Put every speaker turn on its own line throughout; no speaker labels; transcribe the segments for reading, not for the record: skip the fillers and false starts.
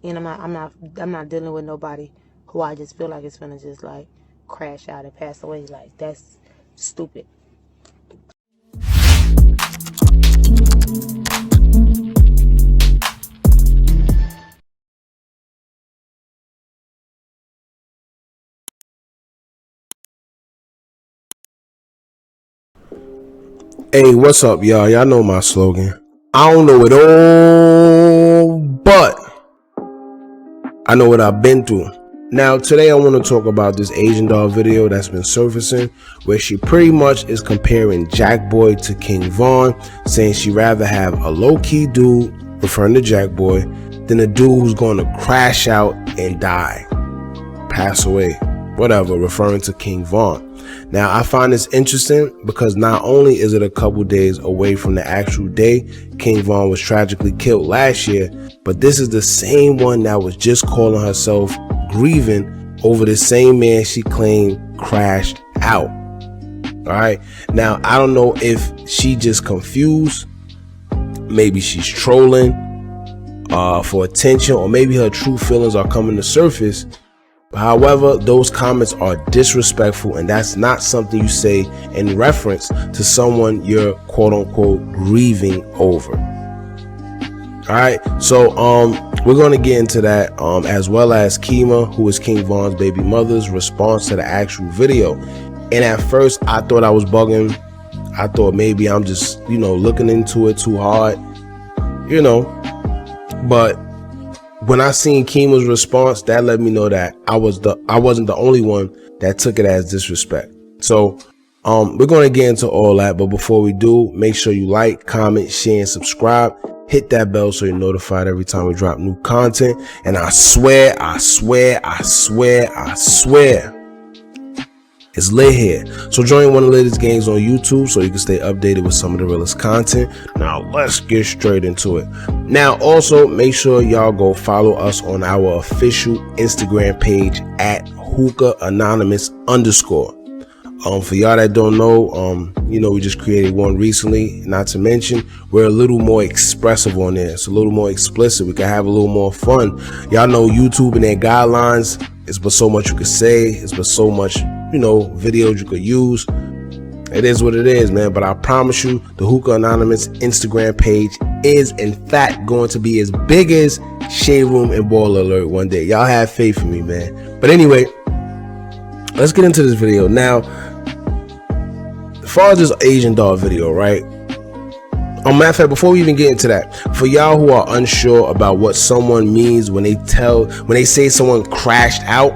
And I'm not dealing with nobody who I just feel like it's gonna just like crash out and pass away. Like, that's stupid.
Hey, what's up, y'all? Y'all know my slogan. I don't know it all, but I know what I've been through. Now, today I want to talk about this Asian doll video that's been surfacing, where she pretty much is comparing Jack Boy to King Von, saying she'd rather have a low-key dude, referring to Jack Boy, than a dude who's going to crash out and die, pass away, whatever, referring to King Von. Now, I find this interesting because not only is it a couple days away from the actual day King Von was tragically killed last year, but this is the same one that was just calling herself grieving over the same man she claimed crashed out. All right. Now, I don't know if she just confused, maybe she's trolling for attention, or maybe her true feelings are coming to surface. However, those comments are disrespectful, and that's not something you say in reference to someone you're quote unquote grieving over. All right, so we're going to get into that, as well as Keema, who is King Von's baby mother's response to the actual video. And at first I thought I was bugging. I thought maybe I'm just, looking into it too hard, but when I seen Keema's response, that let me know that I wasn't the only one that took it as disrespect. So we're going to get into all that, but before we do, make sure you like, comment, share, and subscribe. Hit that bell so you're notified every time we drop new content. And I swear, it's lit here. So join one of the latest games on YouTube so you can stay updated with some of the realest content. Now let's get straight into it. Now also make sure y'all go follow us on our official Instagram page at hookah_anonymous_. For y'all that don't know, we just created one recently. Not to mention, we're a little more expressive on there. It's a little more explicit. We can have a little more fun. Y'all know YouTube and their guidelines. It's but so much you could say. It's but so much, videos you could use. It is what it is, man. But I promise you, the Hookah Anonymous Instagram page is in fact going to be as big as Shade Room and Ball Alert one day. Y'all have faith in me, man. But anyway, let's get into this video. Now, as far as this Asian doll video, right? Matter of fact, before we even get into that, for y'all who are unsure about what someone means when they say someone crashed out,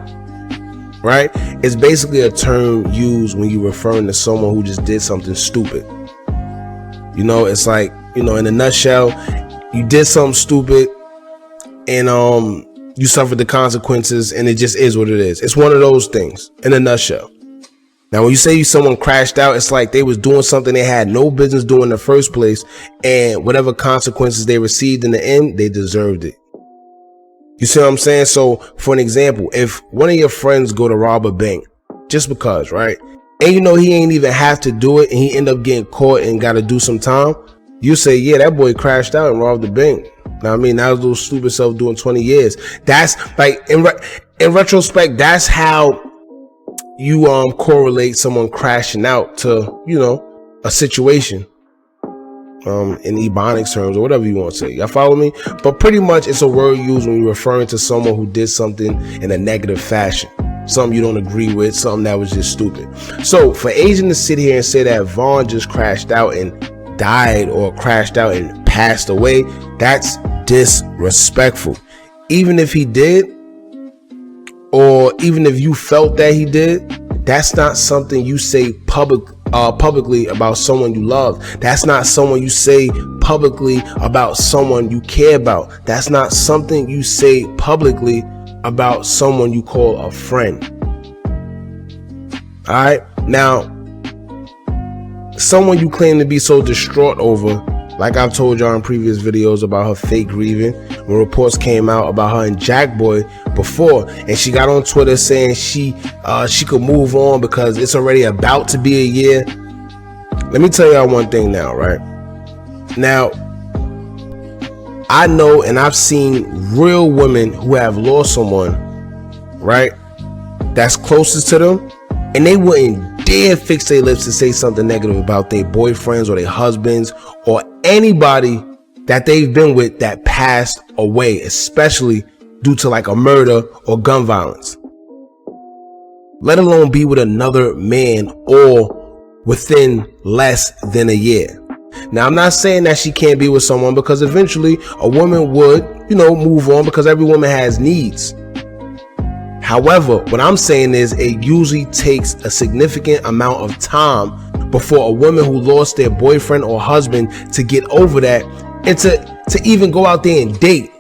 right? It's basically a term used when you're referring to someone who just did something stupid. It's like, in a nutshell, you did something stupid and you suffered the consequences, and it just is what it is. It's one of those things in a nutshell. Now, when you say someone crashed out, it's like they was doing something they had no business doing in the first place, and whatever consequences they received in the end, they deserved it. You see what I'm saying? So, for an example, if one of your friends go to rob a bank, just because, right? And he ain't even have to do it, and he end up getting caught and got to do some time, you say, yeah, that boy crashed out and robbed the bank. Now, that was a little stupid self doing 20 years. That's like, in retrospect, that's how you correlate someone crashing out to, a situation. In Ebonics terms or whatever you want to say. Y'all follow me? But pretty much it's a word used when you're referring to someone who did something in a negative fashion. Something you don't agree with, something that was just stupid. So for Asian to sit here and say that Von just crashed out and died, or crashed out and passed away, that's disrespectful. Even if he did, or even if you felt that he did, that's not something you say publicly about someone you love. That's not someone you say publicly about someone you care about. That's not something you say publicly about someone you call a friend. All right. Now, someone you claim to be so distraught over, like I've told y'all in previous videos about her fake grieving, when reports came out about her and Jack Boy before, and she got on Twitter saying she could move on because it's already about to be a year. Let me tell y'all one thing now, right? Now, I know and I've seen real women who have lost someone, right, that's closest to them, and they wouldn't dare fix their lips to say something negative about their boyfriends or their husbands or anybody that they've been with that passed away, especially due to like a murder or gun violence, let alone be with another man or within less than a year. Now, I'm not saying that she can't be with someone, because eventually a woman would, move on, because every woman has needs. However, what I'm saying is it usually takes a significant amount of time before a woman who lost their boyfriend or husband to get over that and to even go out there and date,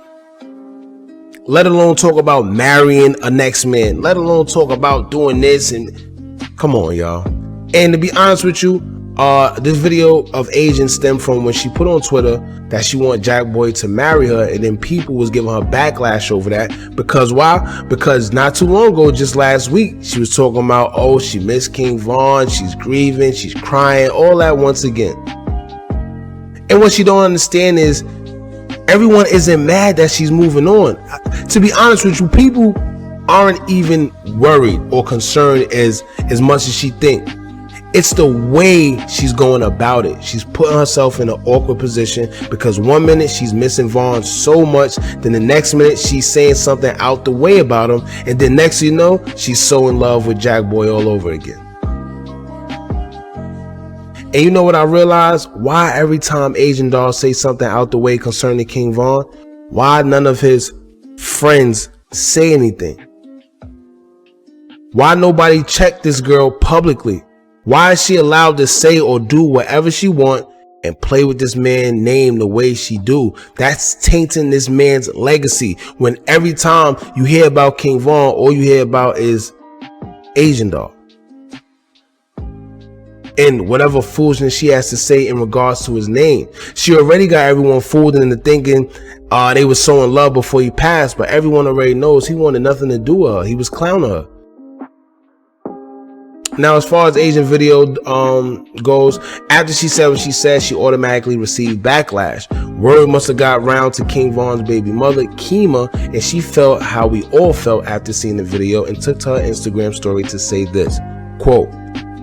let alone talk about marrying a next man, let alone talk about doing this. And come on, y'all. And to be honest with you, this video of Asian stemmed from when she put on Twitter that she want Jack Boy to marry her, and then people was giving her backlash over that. Because why? Because not too long ago, just last week, she was talking about, oh, she missed King Von, she's grieving, she's crying, all that once again. And what she don't understand is everyone isn't mad that she's moving on. To be honest with you, people aren't even worried or concerned as much as she think. It's the way she's going about it. She's putting herself in an awkward position, because one minute she's missing Vaughn so much, then the next minute she's saying something out the way about him, and then next you know, she's so in love with Jack Boy all over again. And you know what I realized? Why every time Asian Doll say something out the way concerning King Von, why none of his friends say anything? Why nobody check this girl publicly? Why is she allowed to say or do whatever she want and play with this man's name the way she do? That's tainting this man's legacy, when every time you hear about King Von, all you hear about is Asian Doll and whatever foolishness she has to say in regards to his name. She already got everyone fooled into thinking they were so in love before he passed, but everyone already knows he wanted nothing to do with her. He was clowning her. Now, as far as Asian video goes, after she said what she said, she automatically received backlash. Word must have got round to King Von's baby mother, Keema, and she felt how we all felt after seeing the video and took to her Instagram story to say this, quote,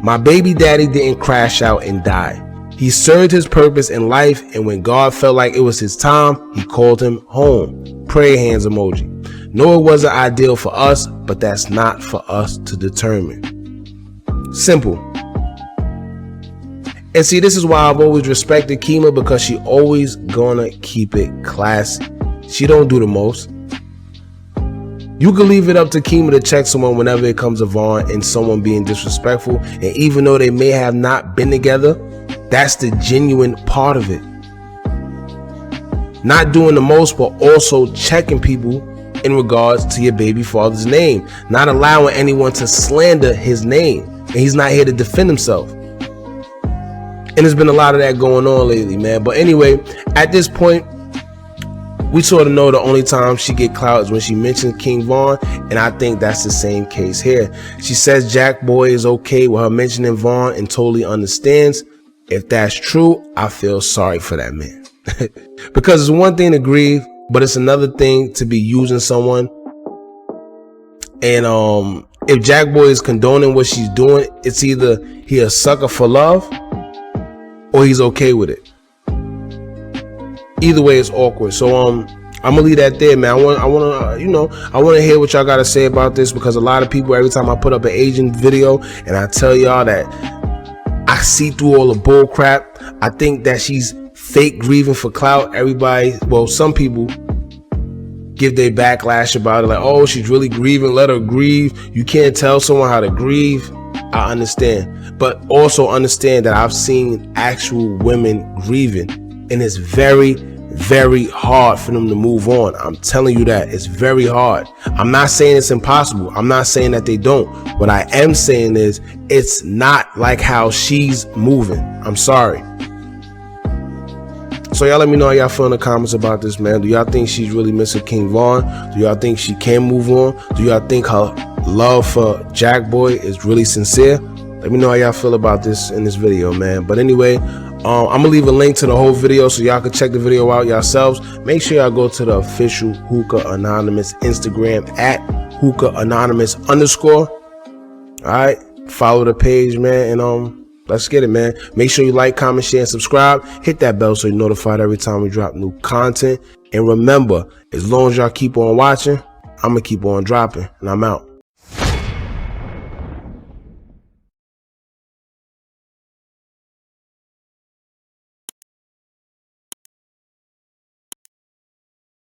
"My baby daddy didn't crash out and die. He served his purpose in life, and when God felt like it was his time, he called him home." Prayer hands emoji. No, it wasn't ideal for us, but that's not for us to determine. Simple. And see, this is why I've always respected Keema, because she always gonna keep it classy. She don't do the most. You can leave it up to Keema to check someone whenever it comes to Vaughn and someone being disrespectful, and even though they may have not been together, that's the genuine part of it. Not doing the most, but also checking people in regards to your baby father's name, not allowing anyone to slander his name. And he's not here to defend himself. And there's been a lot of that going on lately, man. But anyway, at this point, we sort of know the only time she get clout is when she mentions King Von, and I think that's the same case here. She says Jack Boy is okay with her mentioning Von and totally understands. If that's true, I feel sorry for that man. Because it's one thing to grieve, but it's another thing to be using someone. And if Jack Boy is condoning what she's doing, it's either he a sucker for love or he's okay with it. Either way, it's awkward. So I'm gonna leave that there, man. I want to hear what y'all gotta say about this, because a lot of people, every time I put up an Asian video and I tell y'all that I see through all the bull crap, I think that she's fake grieving for clout. Everybody, well, some people give their backlash about it, like, oh, she's really grieving, let her grieve. You can't tell someone how to grieve. I understand, but also understand that I've seen actual women grieving, and it's very, very hard for them to move on. I'm telling you that it's very hard. I'm not saying it's impossible. I'm not saying that they don't. What I am saying is it's not like how she's moving. I'm sorry. So y'all let me know how y'all feel in the comments about this, man. Do y'all think she's really missing King Von? Do y'all think she can move on? Do y'all think her love for Jack Boy is really sincere? Let me know how y'all feel about this in this video, man. But anyway, I'm gonna leave a link to the whole video so y'all can check the video out yourselves. Make sure y'all go to the official Hookah Anonymous Instagram at Hookah Anonymous _. Alright, follow the page, man, and let's get it, man. Make sure you like, comment, share, and subscribe. Hit that bell so you're notified every time we drop new content. And remember, as long as y'all keep on watching, I'm gonna keep on dropping, and I'm out.